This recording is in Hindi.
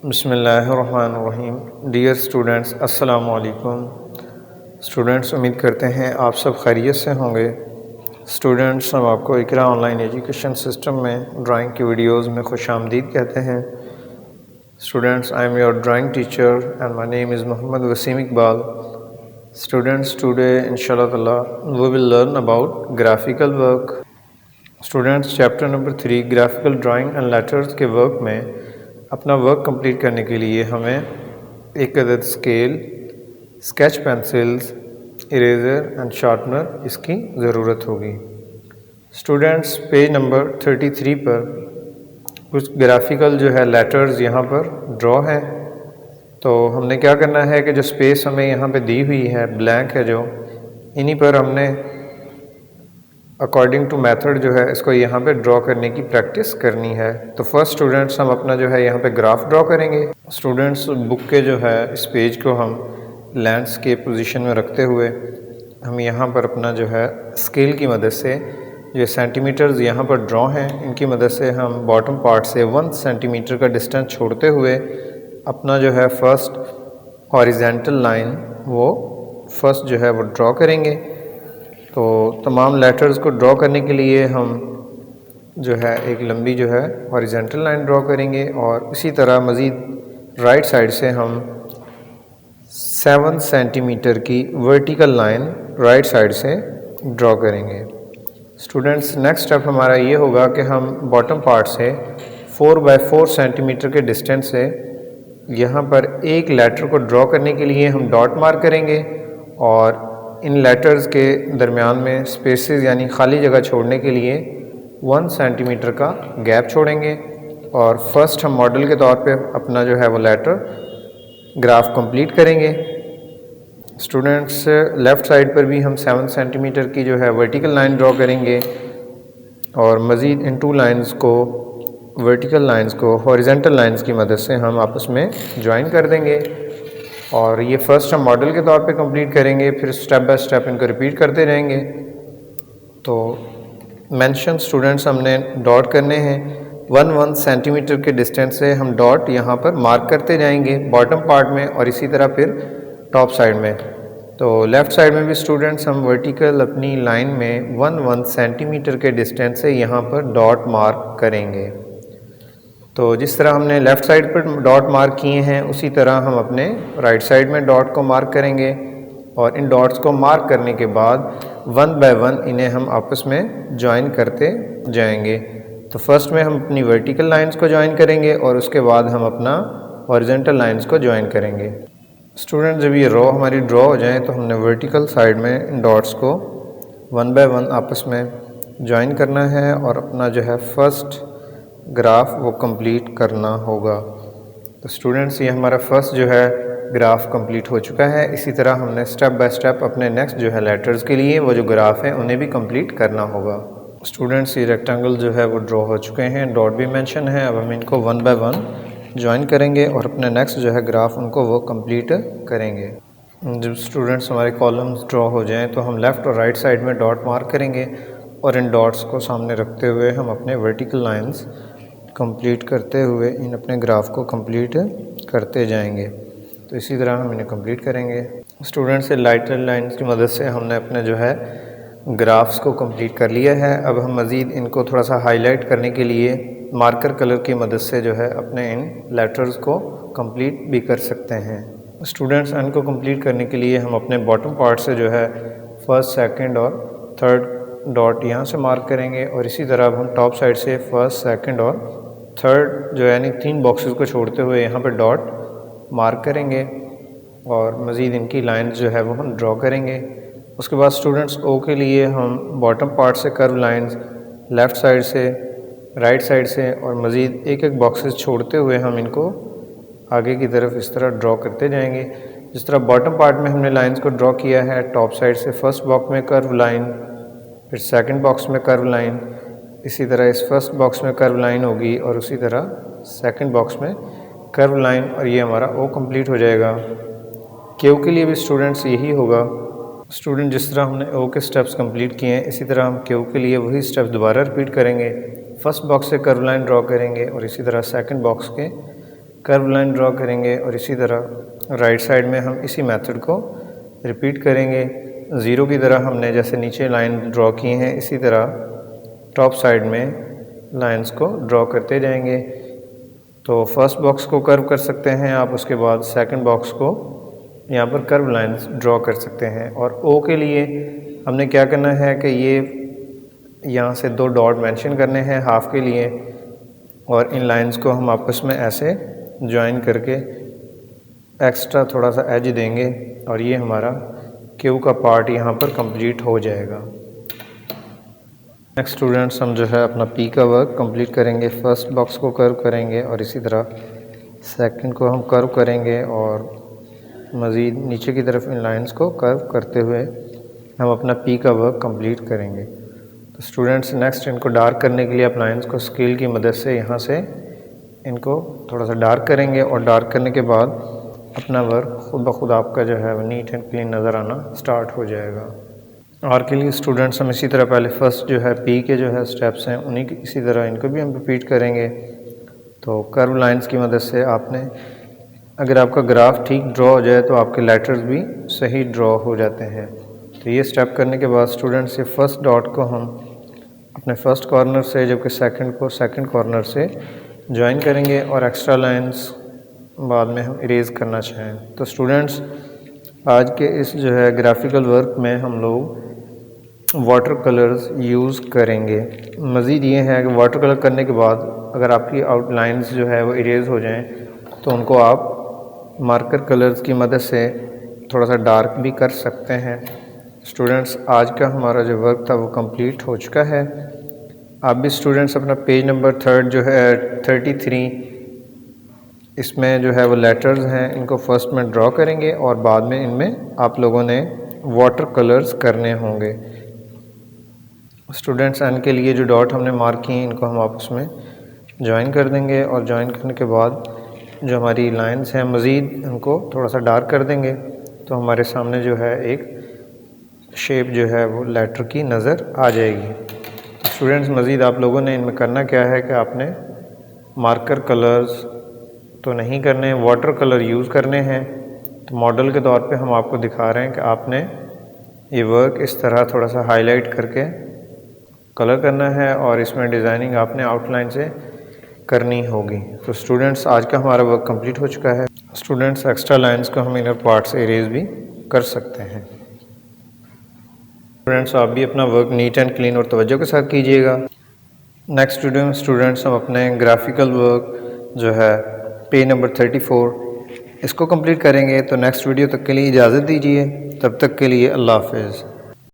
बिस्मिल्लाहिर्रहमानिर्रहीम। डियर स्टूडेंट्स, अस्सलामु अलैकुम। स्टूडेंट्स, उम्मीद करते हैं आप सब खैरियत से होंगे। स्टूडेंट्स, हम आपको इकरा ऑनलाइन एजुकेशन सिस्टम में ड्राइंग की वीडियोज़ में खुशामदीद कहते हैं। Students, I am your drawing teacher and my name is Mohammad Wasim Iqbal. Students, today इंशाल्लाह ताला we will learn about graphical work. Students, chapter number 3 graphical drawing and letters के वर्क में अपना वर्क कंप्लीट करने के लिए हमें एक अदद scale, sketch pencils, eraser and sharpener इसकी ज़रूरत होगी। स्टूडेंट्स, पेज नंबर 33 पर कुछ ग्राफिकल जो है लेटर्स यहाँ पर ड्रॉ है। तो हमने क्या करना है कि जो स्पेस हमें यहाँ पे दी हुई है, ब्लैंक है जो, इन्हीं पर हमने अकॉर्डिंग टू मेथड जो है इसको यहाँ पे ड्रॉ करने की प्रैक्टिस करनी है। तो फर्स्ट स्टूडेंट्स, हम अपना जो है यहाँ पे ग्राफ ड्रॉ करेंगे। स्टूडेंट्स, बुक के जो है इस पेज को हम लैंडस्केप पोजीशन में रखते हुए हम यहाँ पर अपना जो है स्केल की मदद से जो सेंटीमीटर्स यहाँ पर ड्रॉ हैं इनकी मदद से हम बॉटम पार्ट से 1 सेंटीमीटर का डिस्टेंस छोड़ते हुए अपना जो है फर्स्ट हॉरिजेंटल लाइन वो फर्स्ट जो है वो ड्रॉ करेंगे। तो तमाम लेटर्स को ड्रॉ करने के लिए हम जो है एक लंबी जो है हॉरिजेंटल लाइन ड्रॉ करेंगे और इसी तरह मज़ीद राइट साइड से हम 7 सेंटीमीटर की वर्टिकल लाइन राइट साइड से ड्रॉ करेंगे। स्टूडेंट्स, नेक्स्ट स्टेप हमारा ये होगा कि हम बॉटम पार्ट से 4 बाय 4 सेंटीमीटर के डिस्टेंस से यहाँ पर एक लेटर को ड्रॉ करने के लिए हम डॉट मार्क करेंगे और इन लेटर्स के दरमियान में स्पेसेस यानी खाली जगह छोड़ने के लिए 1 सेंटीमीटर का गैप छोड़ेंगे और फर्स्ट हम मॉडल के तौर पे अपना जो है वो लेटर ग्राफ कंप्लीट करेंगे। स्टूडेंट्स, लेफ़्ट साइड पर भी हम 7 सेंटीमीटर की जो है वर्टिकल लाइन ड्रॉ करेंगे और मज़ीद इन 2 लाइन्स को, वर्टिकल लाइन्स को हॉरिजेंटल लाइन्स की मदद से हम आपस में ज्वाइन कर देंगे और ये फर्स्ट हम मॉडल के तौर पे कंप्लीट करेंगे, फिर स्टेप बाय स्टेप इनको रिपीट करते रहेंगे। तो मेंशन स्टूडेंट्स हमने डॉट करने हैं 1 सेंटीमीटर के डिस्टेंस से हम डॉट यहाँ पर मार्क करते जाएंगे बॉटम पार्ट में और इसी तरह फिर टॉप साइड में। तो लेफ़्ट साइड में भी स्टूडेंट्स हम वर्टिकल अपनी लाइन में 1 सेंटीमीटर के डिस्टेंस से यहाँ पर डॉट मार्क करेंगे। तो जिस तरह हमने लेफ़्ट साइड पर डॉट मार्क किए हैं उसी तरह हम अपने राइट साइड में डॉट को मार्क करेंगे और इन डॉट्स को मार्क करने के बाद 1 बाय 1 इन्हें हम आपस में ज्वाइन करते जाएंगे। तो फर्स्ट में हम अपनी वर्टिकल लाइंस को ज्वाइन करेंगे और उसके बाद हम अपना हॉरिजॉन्टल लाइंस को ज्वाइन करेंगे। स्टूडेंट, जब ये रो हमारी ड्रॉ हो जाए तो हमने वर्टिकल साइड में इन डॉट्स को 1 बाय 1 आपस में ज्वाइन करना है और अपना जो है फर्स्ट ग्राफ वो कंप्लीट करना होगा। तो स्टूडेंट्स, ये हमारा फर्स्ट जो है ग्राफ कंप्लीट हो चुका है। इसी तरह हमने स्टेप बाय स्टेप अपने नेक्स्ट जो है लेटर्स के लिए वो जो ग्राफ है उन्हें भी कंप्लीट करना होगा। स्टूडेंट्स, ये रेक्टेंगल जो है वो ड्रॉ हो चुके हैं, डॉट भी मेंशन है। अब हम इनको 1 बाय 1 ज्वाइन करेंगे और अपने नेक्स्ट जो है ग्राफ उनको वो कंप्लीट करेंगे। जब स्टूडेंट्स हमारे कॉलम्स ड्रॉ हो जाएँ तो हम लेफ़्ट और राइट साइड में डॉट मार्क करेंगे और इन डॉट्स को सामने रखते हुए हम अपने वर्टिकल लाइन्स कंप्लीट करते हुए इन अपने ग्राफ को कंप्लीट करते जाएंगे। तो इसी तरह हम इन्हें कंप्लीट करेंगे। स्टूडेंट्स, से लाइटर लाइन्स की मदद से हमने अपने जो है ग्राफ्स को कंप्लीट कर लिया है। अब हम मज़ीद इनको थोड़ा सा हाईलाइट करने के लिए मार्कर कलर की मदद से जो है अपने इन लेटर्स को कंप्लीट भी कर सकते हैं। स्टूडेंट्स, इनको कंप्लीट करने के लिए हम अपने बॉटम पार्ट से जो है फर्स्ट, सेकेंड और थर्ड डॉट यहाँ से मार्क करेंगे और इसी तरह अब हम टॉप साइड से फर्स्ट, सेकेंड और थर्ड जो है यानी 3 बॉक्सेस को छोड़ते हुए यहाँ पर डॉट मार्क करेंगे और मज़ीद इनकी लाइंस जो है वो हम ड्रॉ करेंगे। उसके बाद स्टूडेंट्स, ओ के लिए हम बॉटम पार्ट से कर्व लाइंस लेफ़्ट साइड से, राइट साइड से और मज़ीद एक एक बॉक्सेस छोड़ते हुए हम इनको आगे की तरफ इस तरह ड्रॉ करते जाएंगे। जिस तरह बॉटम पार्ट में हमने लाइंस को ड्रॉ किया है, टॉप साइड से फर्स्ट बॉक्स में कर्व लाइन, फिर सेकेंड बॉक्स में कर्व लाइन, इसी तरह इस फर्स्ट बॉक्स में कर्व लाइन होगी और उसी तरह सेकंड बॉक्स में कर्व लाइन और ये हमारा ओ कंप्लीट हो जाएगा। क्यू के लिए भी स्टूडेंट्स यही होगा। स्टूडेंट, जिस तरह हमने ओ के स्टेप्स कंप्लीट किए हैं इसी तरह हम क्यू के लिए वही स्टेप्स दोबारा रिपीट करेंगे। फर्स्ट बॉक्स से कर्व लाइन ड्रॉ करेंगे और इसी तरह सेकंड बॉक्स के कर्व लाइन ड्रॉ करेंगे और इसी तरह राइट साइड में हम इसी मेथड को रिपीट करेंगे। ज़ीरो की तरह हमने जैसे नीचे लाइन ड्रॉ की हैं इसी तरह टॉप साइड में लाइंस को ड्रॉ करते जाएंगे। तो फर्स्ट बॉक्स को कर्व कर सकते हैं आप, उसके बाद सेकंड बॉक्स को यहाँ पर कर्व लाइंस ड्रॉ कर सकते हैं। और ओ के लिए हमने क्या करना है कि ये यहाँ से 2 डॉट मेंशन करने हैं हाफ के लिए, और इन लाइंस को हम आपस में ऐसे ज्वाइन करके एक्स्ट्रा थोड़ा सा एज देंगे और ये हमारा क्यू का पार्ट यहाँ पर कंप्लीट हो जाएगा। नेक्स्ट स्टूडेंट्स हम जो है अपना पी का वर्क कंप्लीट करेंगे। फर्स्ट बॉक्स को कर्व करेंगे और इसी तरह सेकंड को हम कर्व करेंगे और मज़ीद नीचे की तरफ इन लाइंस को कर्व करते हुए हम अपना पी का वर्क कंप्लीट करेंगे। तो स्टूडेंट्स नेक्स्ट इनको डार्क करने के लिए आप लाइंस को स्केल की मदद से यहाँ से इनको थोड़ा सा डार्क करेंगे और डार्क करने के बाद अपना वर्क खुद ब खुद आपका जो है नीट एंड क्लीन नज़र आना स्टार्ट हो जाएगा। आर के लिए स्टूडेंट्स हम इसी तरह पहले फर्स्ट जो है पी के जो है स्टेप्स हैं उन्हीं की इसी तरह इनको भी हम रिपीट करेंगे। तो कर्व लाइंस की मदद से आपने अगर आपका ग्राफ ठीक ड्रॉ हो जाए तो आपके लेटर्स भी सही ड्रॉ हो जाते हैं। तो ये स्टेप करने के बाद स्टूडेंट्स ये फर्स्ट डॉट को हम अपने फर्स्ट कॉर्नर से जबकि सेकंड को सेकंड कॉर्नर से ज्वाइन करेंगे और एक्स्ट्रा लाइंस बाद में हम इरेज़ करना चाहें। तो स्टूडेंट्स आज के इस जो है ग्राफिकल वर्क में हम लोग वाटर कलर्स यूज़ करेंगे। मज़ीद ये है कि वाटर कलर करने के बाद अगर आपकी आउटलाइंस जो है वो इरेज़ हो जाएं तो उनको आप मार्कर कलर्स की मदद से थोड़ा सा डार्क भी कर सकते हैं। स्टूडेंट्स आज का हमारा जो वर्क था वो कंप्लीट हो चुका है। आप भी स्टूडेंट्स अपना पेज नंबर 3 जो है 33 इसमें जो है वो लेटर्स हैं इनको फर्स्ट में ड्रॉ करेंगे और बाद में इनमें आप लोगों ने वाटर कलर्स करने होंगे। स्टूडेंट्स एन के लिए जो डॉट हमने मार्क किए इनको हम आपस में ज्वाइन कर देंगे और ज्वाइन करने के बाद जो हमारी लाइंस हैं मज़ीद इनको थोड़ा सा डार्क कर देंगे तो हमारे सामने जो है एक शेप जो है वो लेटर की नज़र आ जाएगी। स्टूडेंट्स मज़ीद आप लोगों ने इनमें करना क्या है कि आपने मार्कर कलर्स तो नहीं करने, वाटर कलर यूज़ करने हैं। तो मॉडल के तौर पे हम आपको दिखा रहे हैं कि आपने ये वर्क इस तरह थोड़ा सा हाईलाइट करके कलर करना है और इसमें डिज़ाइनिंग आपने आउटलाइन से करनी होगी। तो स्टूडेंट्स आज का हमारा वर्क कंप्लीट हो चुका है। स्टूडेंट्स एक्स्ट्रा लाइंस को हम इनर पार्ट से इरेज भी कर सकते हैं। स्टूडेंट्स आप भी अपना वर्क नीट एंड क्लीन और तवज्जो के साथ कीजिएगा। नेक्स्ट वीडियो में स्टूडेंट्स हम अपने ग्राफिकल वर्क जो है पेज नंबर 34 इसको कंप्लीट करेंगे। तो नेक्स्ट वीडियो तक के लिए इजाज़त दीजिए, तब तक के लिए अल्लाह हाफ़िज़।